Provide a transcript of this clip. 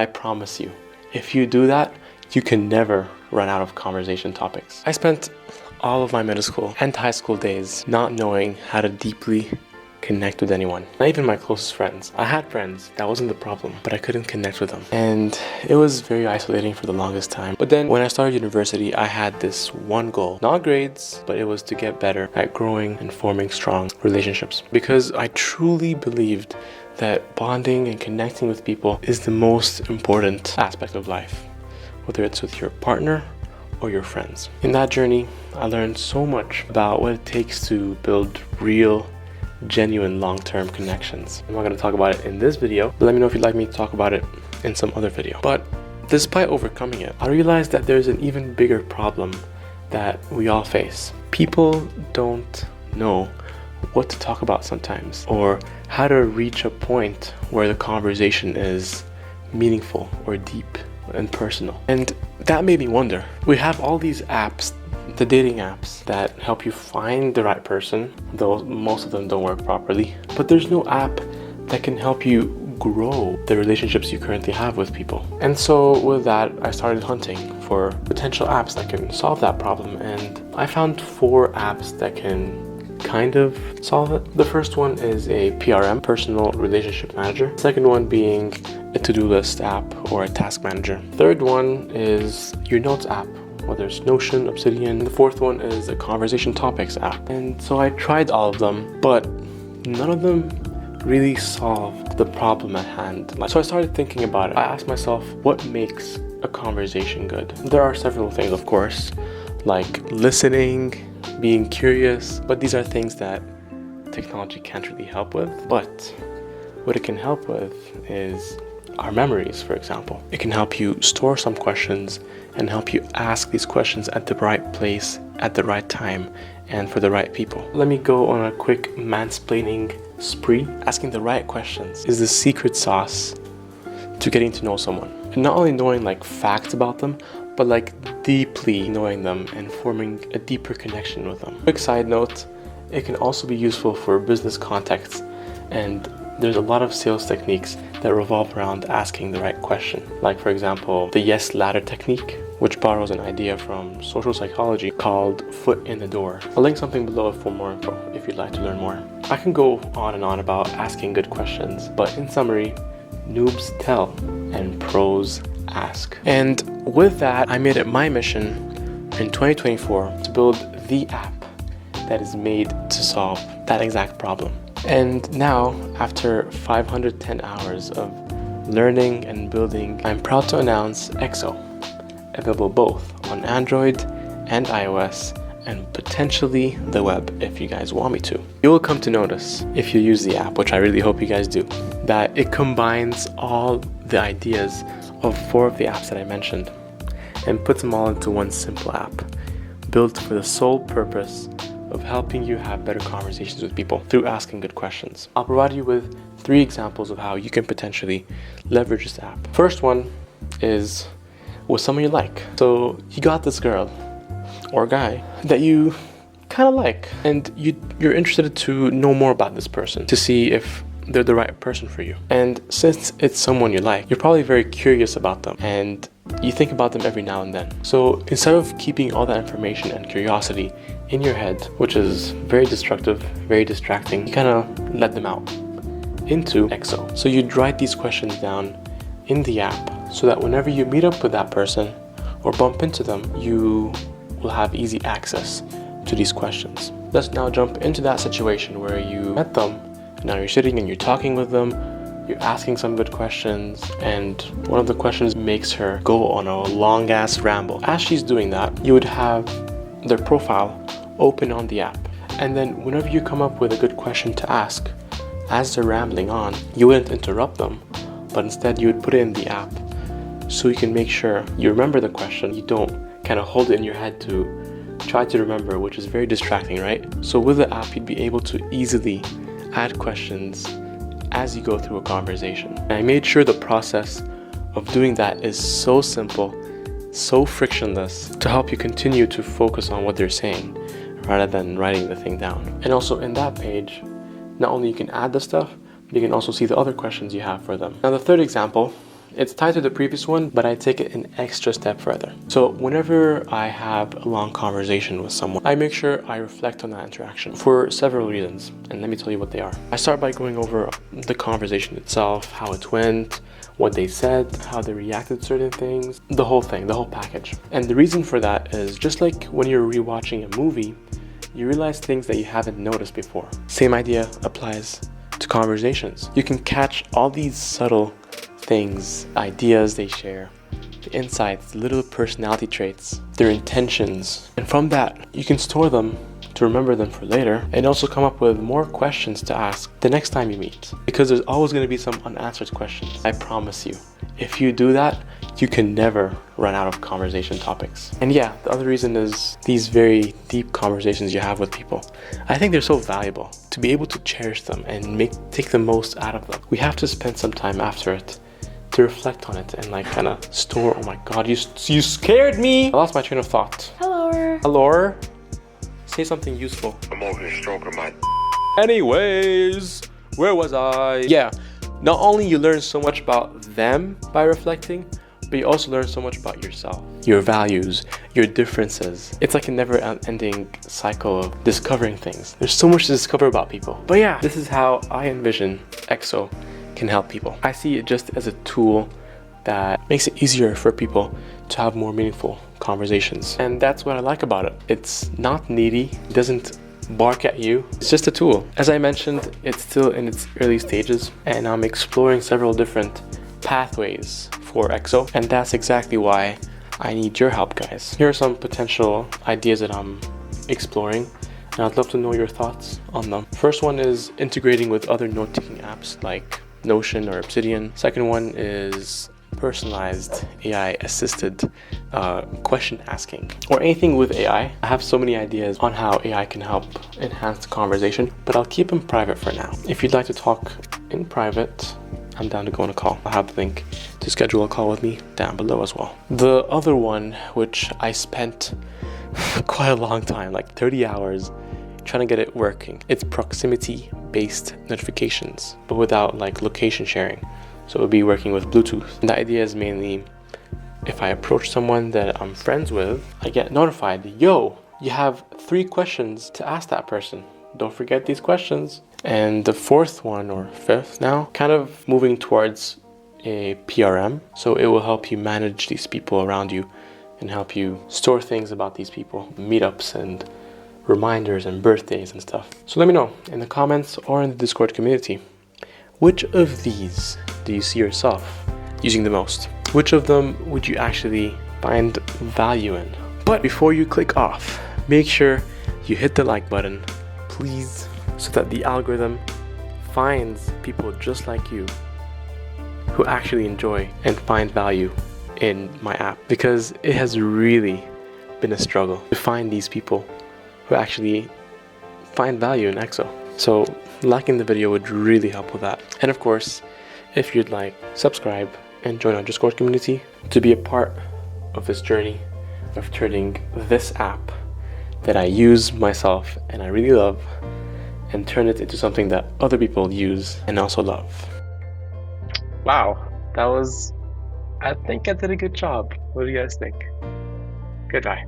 I promise you, if you do that, you can never run out of conversation topics. I spent all of my middle school and high school days not knowing how to deeply connect with anyone. Not even my closest friends. I had friends, that wasn't the problem, but I couldn't connect with them. And it was very isolating for the longest time. But then when I started university, I had this one goal. Not grades, but it was to get better at growing and forming strong relationships. Because I truly believed that bonding and connecting with people is the most important aspect of life, whether it's with your partner or your friends. In that journey, I learned so much about what it takes to build real, genuine long-term connections. I'm not going to talk about it in this video, but let me know if you'd like me to talk about it in some other video. But despite overcoming it, I realized that there's an even bigger problem that we all face. People don't know what to talk about sometimes, or how to reach a point where the conversation is meaningful or deep and personal. And that made me wonder. We have all these apps, the dating apps, that help you find the right person, though most of them don't work properly. But there's no app that can help you grow the relationships you currently have with people. And so with that, I started hunting for potential apps that can solve that problem. And I found 4 apps that can kind of solve it. The first one is a PRM, personal relationship manager. Second one being a to-do list app or a task manager. Third one is your notes app, whether it's Notion, Obsidian. The fourth one is a conversation topics app. And so I tried all of them, but none of them really solved the problem at hand. So I started thinking about it. I asked myself, what makes a conversation good? There are several things, of course, like listening, being curious, but these are things that technology can't really help with. But what it can help with is our memories, for example. It can help you store some questions and help you ask these questions at the right place, at the right time, and for the right people. Let me go on a quick mansplaining spree. Asking the right questions is the secret sauce to getting to know someone. And not only knowing like facts about them, but like deeply knowing them and forming a deeper connection with them. Quick side note, it can also be useful for business contexts, and there's a lot of sales techniques that revolve around asking the right question. Like for example, the yes ladder technique, which borrows an idea from social psychology called foot in the door. I'll link something below for more info if you'd like to learn more. I can go on and on about asking good questions, but in summary, noobs tell and pros ask. And with that, I made it my mission in 2024 to build the app that is made to solve that exact problem. And now, after 510 hours of learning and building, I'm proud to announce XO, available both on Android and iOS, and potentially the web if you guys want me to. You will come to notice, if you use the app, which I really hope you guys do, that it combines all the ideas of 4 of the apps that I mentioned and puts them all into one simple app, built for the sole purpose of helping you have better conversations with people through asking good questions. I'll provide you with 3 examples of how you can potentially leverage this app. First one is with someone you like. So you got this girl or guy that you kind of like, and you're interested to know more about this person to see if they're the right person for you. And since it's someone you like, you're probably very curious about them and you think about them every now and then. So instead of keeping all that information and curiosity in your head, which is very destructive, very distracting, you kind of let them out into XO. So you'd write these questions down in the app so that whenever you meet up with that person or bump into them, you will have easy access to these questions. Let's now jump into that situation where you met them. Now you're sitting and you're talking with them, you're asking some good questions, and one of the questions makes her go on a long ass ramble. As she's doing that, you would have their profile open on the app. And then whenever you come up with a good question to ask, as they're rambling on, you wouldn't interrupt them, but instead you would put it in the app so you can make sure you remember the question. You don't kind of hold it in your head to try to remember, which is very distracting, right? So with the app, you'd be able to easily add questions as you go through a conversation. And I made sure the process of doing that is so simple, so frictionless, to help you continue to focus on what they're saying rather than writing the thing down. And also in that page, not only you can add the stuff, but you can also see the other questions you have for them. Now the third example It's tied to the previous one, but I take it an extra step further. So whenever I have a long conversation with someone, I make sure I reflect on that interaction for several reasons. And let me tell you what they are. I start by going over the conversation itself, how it went, what they said, how they reacted to certain things, the whole thing, the whole package. And the reason for that is just like when you're rewatching a movie, you realize things that you haven't noticed before. Same idea applies to conversations. You can catch all these subtle things, ideas they share, the insights, little personality traits, their intentions. And from that, you can store them to remember them for later and also come up with more questions to ask the next time you meet. Because there's always going to be some unanswered questions. I promise you, if you do that, you can never run out of conversation topics. And yeah, the other reason is these very deep conversations you have with people. I think they're so valuable to be able to cherish them and take the most out of them. We have to spend some time after it to reflect on it and like kind of store. Oh my god, you scared me. I lost my train of thought. Hello. Say something useful. I'm over here stroking my Anyways, where was I? Yeah, not only you learn so much about them by reflecting, but you also learn so much about yourself, your values, your differences. It's like a never-ending cycle of discovering things. There's so much to discover about people. But yeah, this is how I envision EXO can help people. I see it just as a tool that makes it easier for people to have more meaningful conversations. And that's what I like about it. It's not needy, it doesn't bark at you. It's just a tool. As I mentioned, it's still in its early stages and I'm exploring several different pathways for EXO, and that's exactly why I need your help, guys. Here are some potential ideas that I'm exploring and I'd love to know your thoughts on them. First one is integrating with other note-taking apps like Notion or Obsidian. Second one is personalized AI assisted question asking or anything with AI. I have so many ideas on how AI can help enhance the conversation, but I'll keep them private for now. If you'd like to talk in private, I'm down to go on a call. I'll have the link to schedule a call with me down below as well. The other one, which I spent quite a long time, like 30 hours, trying to get it working. It's proximity-based notifications, but without like location sharing. So it would be working with Bluetooth. And the idea is mainly if I approach someone that I'm friends with, I get notified, yo, you have 3 questions to ask that person. Don't forget these questions. And the fourth one, or fifth now, kind of moving towards a PRM. So it will help you manage these people around you and help you store things about these people, meetups and reminders and birthdays and stuff. So let me know in the comments or in the Discord community, which of these do you see yourself using the most? Which of them would you actually find value in? But before you click off, make sure you hit the like button, please, so that the algorithm finds people just like you who actually enjoy and find value in my app, because it has really been a struggle to find these people who actually find value in EXO. So liking the video would really help with that. And of course, if you'd like, subscribe and join our Discord community to be a part of this journey of turning this app that I use myself and I really love and turn it into something that other people use and also love. Wow, I think I did a good job. What do you guys think? Goodbye.